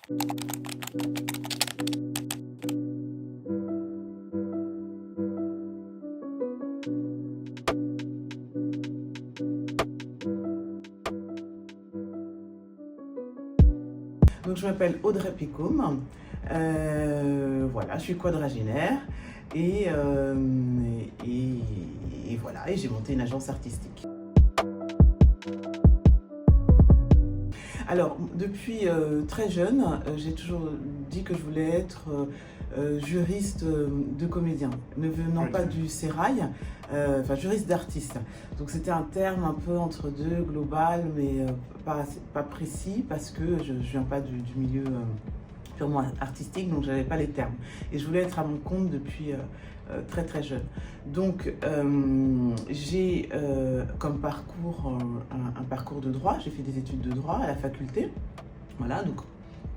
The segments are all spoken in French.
Donc je m'appelle Audrey Pécaume, voilà, je suis quadragénaire et, voilà, et j'ai monté une agence artistique. Alors, depuis très jeune, j'ai toujours dit que je voulais être juriste de comédien, ne venant pas du sérail, enfin juriste d'artiste. Donc c'était un terme un peu entre deux, global, mais pas précis, parce que je ne viens pas du milieu purement artistique, donc je n'avais pas les termes. Et je voulais être à mon compte depuis très très jeune. Donc j'ai comme parcours un parcours de droit, j'ai fait des études de droit à la faculté. Voilà, donc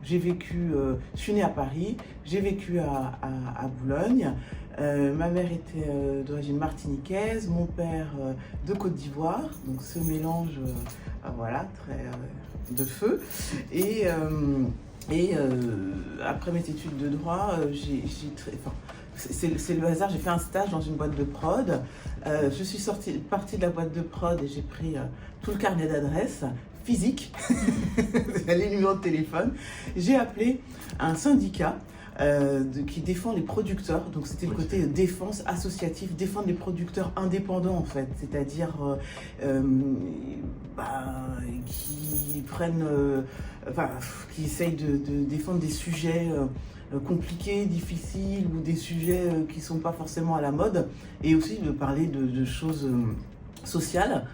j'ai vécu, je suis née à Paris, j'ai vécu à Boulogne. Ma mère était d'origine martiniquaise, mon père de Côte d'Ivoire, donc ce mélange, voilà, très de feu. Et après mes études de droit, c'est le hasard, j'ai fait un stage dans une boîte de prod. Je suis partie de la boîte de prod et j'ai pris tout le carnet d'adresses physique, les numéros de téléphone. J'ai appelé un syndicat qui défend les producteurs, donc c'était le côté défense associative, défendre les producteurs indépendants en fait, c'est-à-dire qui prennent, qui essayent de défendre des sujets compliqués, difficiles ou des sujets qui ne sont pas forcément à la mode, et aussi de parler de choses sociales.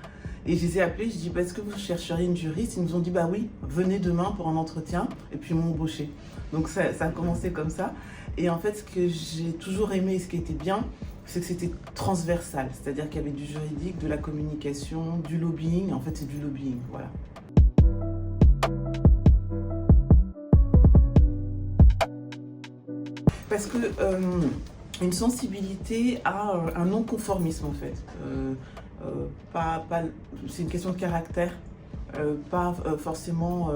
Et je les ai appelés, je dis bah, est-ce que vous chercheriez une juriste? Ils nous ont dit bah oui, venez demain pour un entretien, et puis ils m'ont embauché. Donc ça a commencé comme ça. Et en fait, ce que j'ai toujours aimé, ce qui était bien, c'est que c'était transversal, c'est-à-dire qu'il y avait du juridique, de la communication, du lobbying. En fait, c'est du lobbying, voilà. Parce que une sensibilité à un non-conformisme en fait. C'est une question de caractère, pas forcément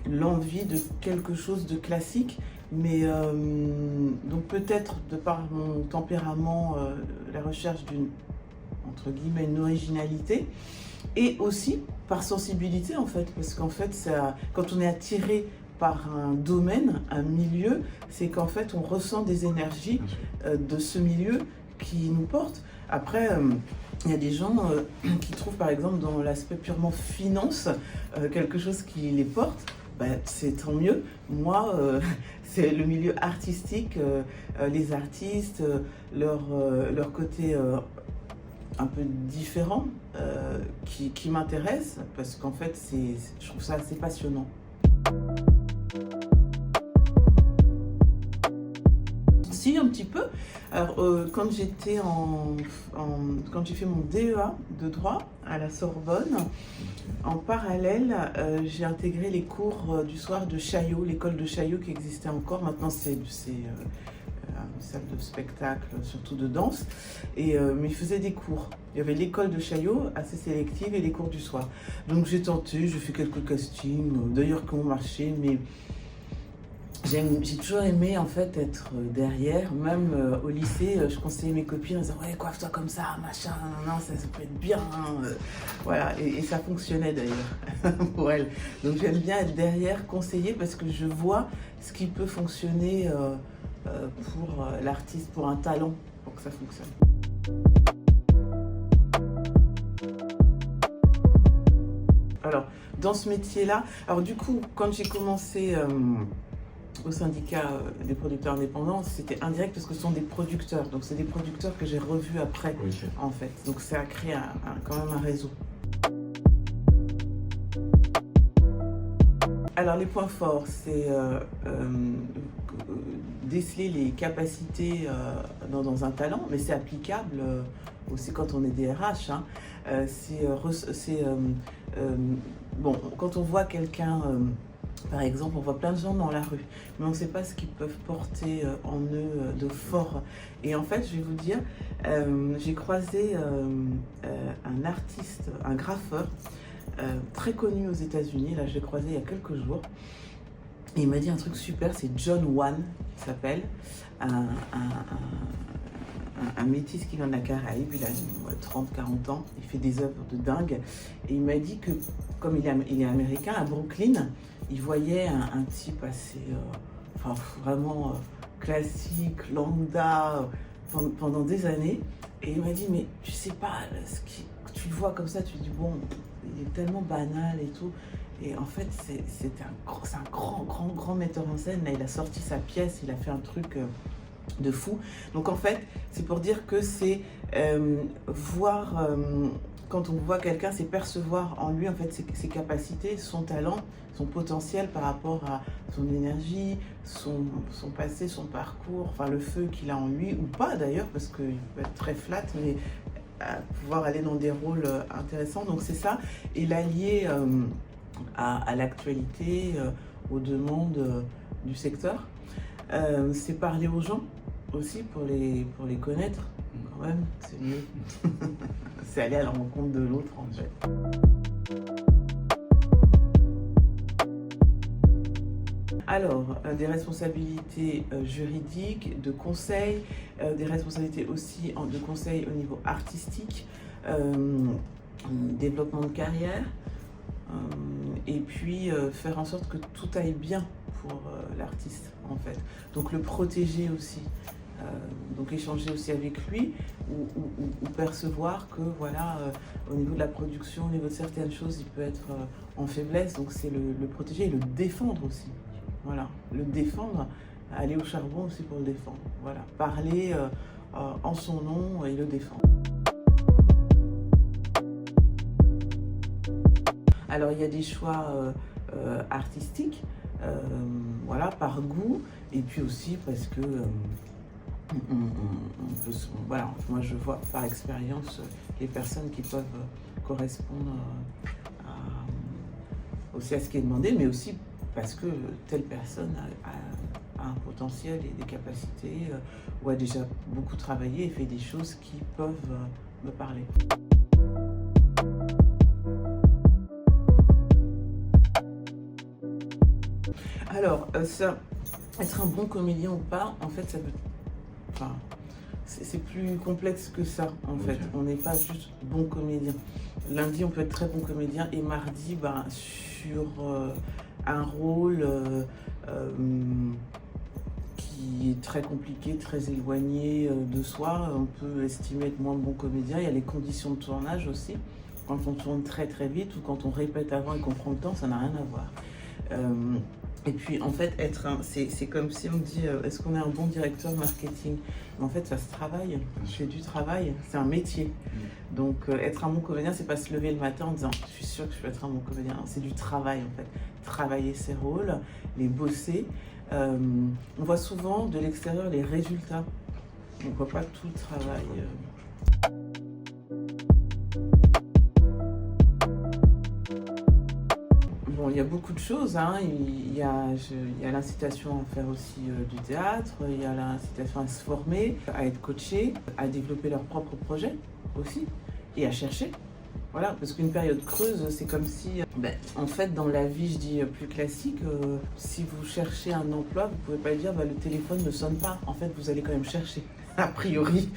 l'envie de quelque chose de classique, mais donc peut-être de par mon tempérament, la recherche d'une, entre guillemets, une originalité, et aussi par sensibilité en fait, parce qu'en fait quand on est attiré par un domaine, un milieu, c'est qu'en fait on ressent des énergies de ce milieu qui nous portent. Après, il y a des gens qui trouvent par exemple dans l'aspect purement finance quelque chose qui les porte, ben, c'est tant mieux. Moi, c'est le milieu artistique, les artistes, leur côté un peu différent qui m'intéresse, parce qu'en fait je trouve ça assez passionnant. Si, un petit peu. Alors, quand j'ai fait mon DEA de droit à la Sorbonne, en parallèle, j'ai intégré les cours du soir de Chaillot, l'école de Chaillot qui existait encore. Maintenant, c'est une salle de spectacle, surtout de danse. Mais ils faisaient des cours. Il y avait l'école de Chaillot, assez sélective, et les cours du soir. Donc j'ai tenté, j'ai fait quelques castings, d'ailleurs qui ont marché, mais j'ai toujours aimé en fait être derrière, même au lycée, je conseillais mes copines en disant ouais, coiffe-toi comme ça, machin, non, ça peut être bien, voilà, et ça fonctionnait d'ailleurs pour elles. Donc j'aime bien être derrière, conseiller, parce que je vois ce qui peut fonctionner pour l'artiste, pour un talent, pour que ça fonctionne. Alors, dans ce métier-là, alors du coup, quand j'ai commencé au syndicat des producteurs indépendants, c'était indirect parce que ce sont des producteurs. Donc c'est des producteurs que j'ai revus après, en fait. Donc ça a créé quand même un réseau. Alors les points forts, c'est déceler les capacités dans un talent, mais c'est applicable aussi quand on est DRH. Hein. Bon, quand on voit quelqu'un, par exemple, on voit plein de gens dans la rue, mais on ne sait pas ce qu'ils peuvent porter en eux de fort. Et en fait, je vais vous dire, j'ai croisé un artiste, un graffeur, très connu aux États-Unis. Là, je l'ai croisé il y a quelques jours. Et il m'a dit un truc super, c'est John Wan, il s'appelle, un, un métis qui vient de la Caraïbe, il a 30-40 ans, il fait des œuvres de dingue. Et il m'a dit que, comme il est américain, à Brooklyn, il voyait un type assez, enfin, vraiment classique, lambda, pendant des années. Et il m'a dit, mais tu sais pas, tu le vois comme ça, tu te dis, bon, il est tellement banal et tout. Et en fait, c'est un grand metteur en scène. Là, il a sorti sa pièce, il a fait un truc de fou. Donc en fait, c'est pour dire que c'est voir, quand on voit quelqu'un, c'est percevoir en lui en fait ses capacités, son talent, son potentiel par rapport à son énergie, son passé, son parcours, enfin le feu qu'il a en lui, ou pas d'ailleurs, parce qu'il peut être très flat, mais pouvoir aller dans des rôles intéressants. Donc c'est ça, et l'allier à l'actualité, aux demandes du secteur. C'est parler aux gens aussi pour les connaître, quand même, c'est mieux. C'est aller à la rencontre de l'autre, en fait. Alors, des responsabilités juridiques, de conseil, des responsabilités aussi de conseil au niveau artistique, développement de carrière, et puis faire en sorte que tout aille bien pour l'artiste, en fait. Donc le protéger aussi, donc échanger aussi avec lui, ou percevoir que voilà, au niveau de la production, au niveau de certaines choses, il peut être en faiblesse, donc c'est le protéger et le défendre aussi. Voilà, le défendre, aller au charbon aussi pour le défendre. Voilà, parler en son nom et le défendre. Alors il y a des choix artistiques, voilà, par goût, et puis aussi parce que voilà, moi je vois par expérience les personnes qui peuvent correspondre aussi à ce qui est demandé, mais aussi parce que telle personne a un potentiel et des capacités, ou a déjà beaucoup travaillé et fait des choses qui peuvent me parler. Alors, ça, être un bon comédien ou pas, en fait, ça peut... Enfin, c'est plus complexe que ça, en fait. On n'est pas juste bon comédien. Lundi, on peut être très bon comédien, et mardi, ben, sur un rôle qui est très compliqué, très éloigné de soi, on peut estimer être moins bon comédien. Il y a les conditions de tournage aussi. Quand on tourne très vite, ou quand on répète avant et qu'on prend le temps, ça n'a rien à voir. Et puis en fait, c'est comme si on dit est-ce qu'on est un bon directeur marketing? Mais en fait, ça se travaille, c'est du travail, c'est un métier. Donc être un bon comédien, c'est pas se lever le matin en disant je suis sûr que je peux être un bon comédien. C'est du travail en fait, travailler ses rôles, les bosser. On voit souvent de l'extérieur les résultats, on voit pas tout le travail. Bon, il y a beaucoup de choses, hein. Il y a l'incitation à faire aussi du théâtre, il y a l'incitation à se former, à être coaché, à développer leur propre projet aussi, et à chercher. Voilà, parce qu'une période creuse, c'est comme si, en fait, dans la vie, je dis plus classique, si vous cherchez un emploi, vous pouvez pas dire, le téléphone ne sonne pas. En fait, vous allez quand même chercher. A priori,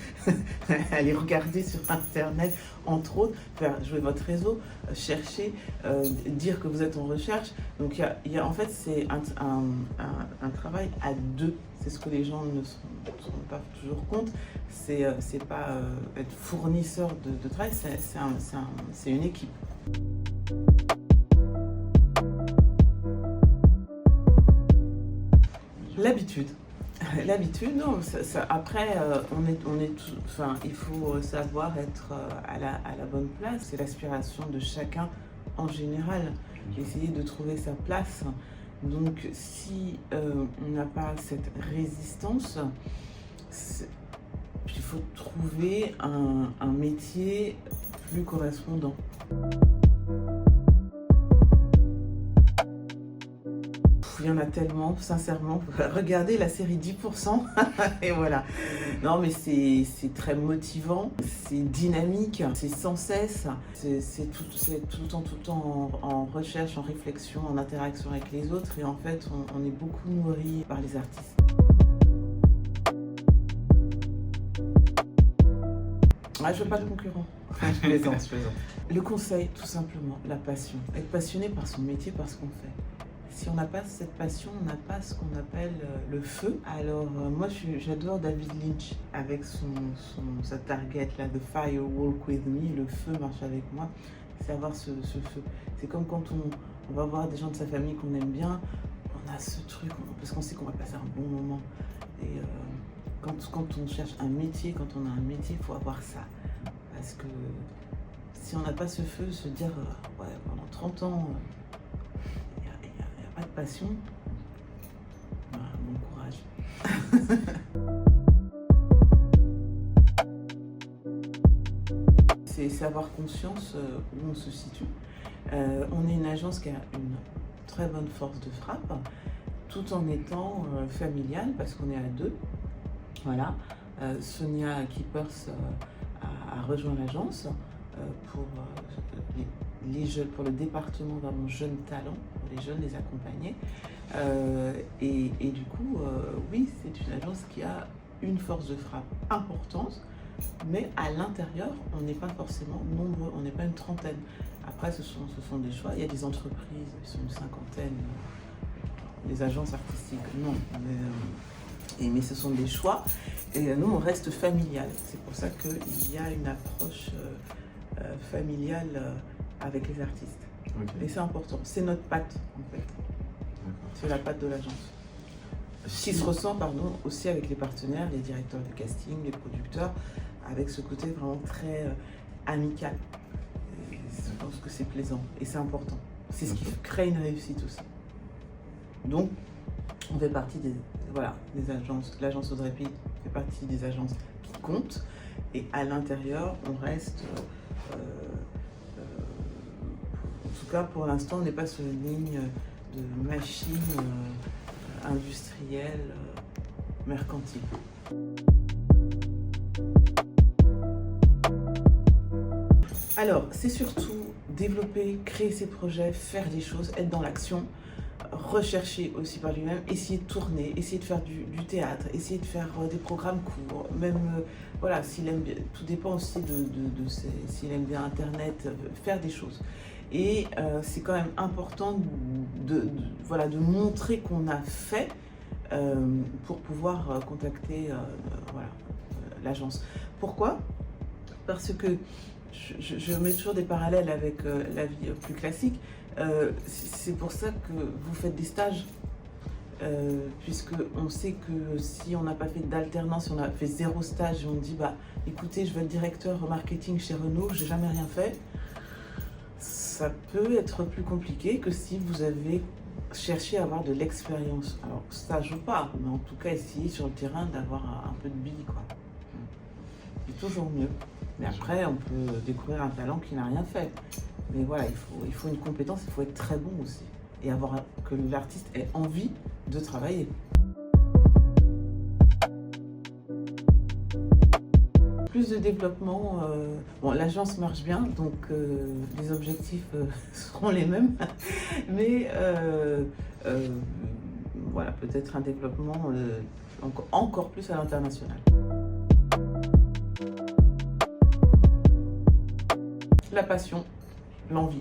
aller regarder sur Internet, entre autres, faire jouer votre réseau, chercher, dire que vous êtes en recherche. Donc, en fait, c'est un travail à deux. C'est ce que les gens ne se rendent pas toujours compte. C'est pas être fournisseur de travail, c'est une équipe. L'habitude. L'habitude, non. Après, il faut savoir être à la bonne place. C'est l'aspiration de chacun en général. Essayer de trouver sa place. Donc, si on n'a pas cette résistance, il faut trouver un métier plus correspondant. Il y en a tellement, sincèrement. Regardez la série 10%, et voilà. Non, mais c'est très motivant, c'est dynamique, c'est sans cesse, c'est tout le temps en recherche, en réflexion, en interaction avec les autres. Et en fait, on est beaucoup nourri par les artistes. Ah, je veux pas de concurrent. Je plaisante, je plaisante. Le conseil, tout simplement, la passion. Être passionné par son métier, par ce qu'on fait. Si on n'a pas cette passion, on n'a pas ce qu'on appelle le feu. Alors, moi, j'adore David Lynch avec sa target, là, The Fire Walk With Me, le feu marche avec moi. C'est avoir ce feu. C'est comme quand on va voir des gens de sa famille qu'on aime bien, on a ce truc, parce qu'on sait qu'on va passer un bon moment. Et quand on cherche un métier, quand on a un métier, il faut avoir ça. Parce que si on n'a pas ce feu, se dire, ouais, pendant 30 ans, il n'y a pas de passion, bon courage. C'est avoir conscience où on se situe. On est une agence qui a une très bonne force de frappe, tout en étant familiale, parce qu'on est à deux. Voilà. Sonia Keepers a rejoint l'agence pour le département vraiment jeunes talents, pour les jeunes, les accompagner. Et du coup, oui, c'est une agence qui a une force de frappe importante, mais à l'intérieur, on n'est pas forcément nombreux, on n'est pas une trentaine. Après, ce sont des choix. Il y a des entreprises, ils sont une cinquantaine, des agences artistiques, non. Mais ce sont des choix. Et nous, on reste familial. C'est pour ça qu'il y a une approche familiale avec les artistes. Okay. Et c'est important. C'est notre patte, en fait. C'est la patte de l'agence. Qui se ressent, aussi avec les partenaires, les directeurs de casting, les producteurs, avec ce côté vraiment très amical. Et je pense que c'est plaisant et c'est important. C'est ce qui crée une réussite aussi. Donc, on fait partie des agences. L'agence Audrey Pig fait partie des agences qui comptent. Et à l'intérieur, on reste... en tout cas, pour l'instant, on n'est pas sur une ligne de machine industrielle, mercantile. Alors, c'est surtout développer, créer ses projets, faire des choses, être dans l'action, rechercher aussi par lui-même, essayer de tourner, essayer de faire du théâtre, essayer de faire des programmes courts, même, voilà, s'il aime bien, tout dépend aussi s'il aime bien Internet, faire des choses. Et c'est quand même important de montrer qu'on a fait pour pouvoir contacter l'agence. Pourquoi ? Parce que je mets toujours des parallèles avec la vie plus classique. C'est pour ça que vous faites des stages, puisque on sait que si on n'a pas fait d'alternance, si on a fait 0 stage et on dit écoutez, je veux être directeur marketing chez Renault, j'ai jamais rien fait, ça peut être plus compliqué que si vous avez cherché à avoir de l'expérience. Alors stage ou pas, mais en tout cas essayer sur le terrain d'avoir un peu de billes, quoi. C'est toujours mieux. Mais après, on peut découvrir un talent qui n'a rien fait. Mais voilà, il faut une compétence, il faut être très bon aussi. Et que l'artiste ait envie de travailler. Plus de développement, l'agence marche bien, donc les objectifs seront les mêmes. Mais voilà, peut-être un développement encore plus à l'international. La passion, l'envie.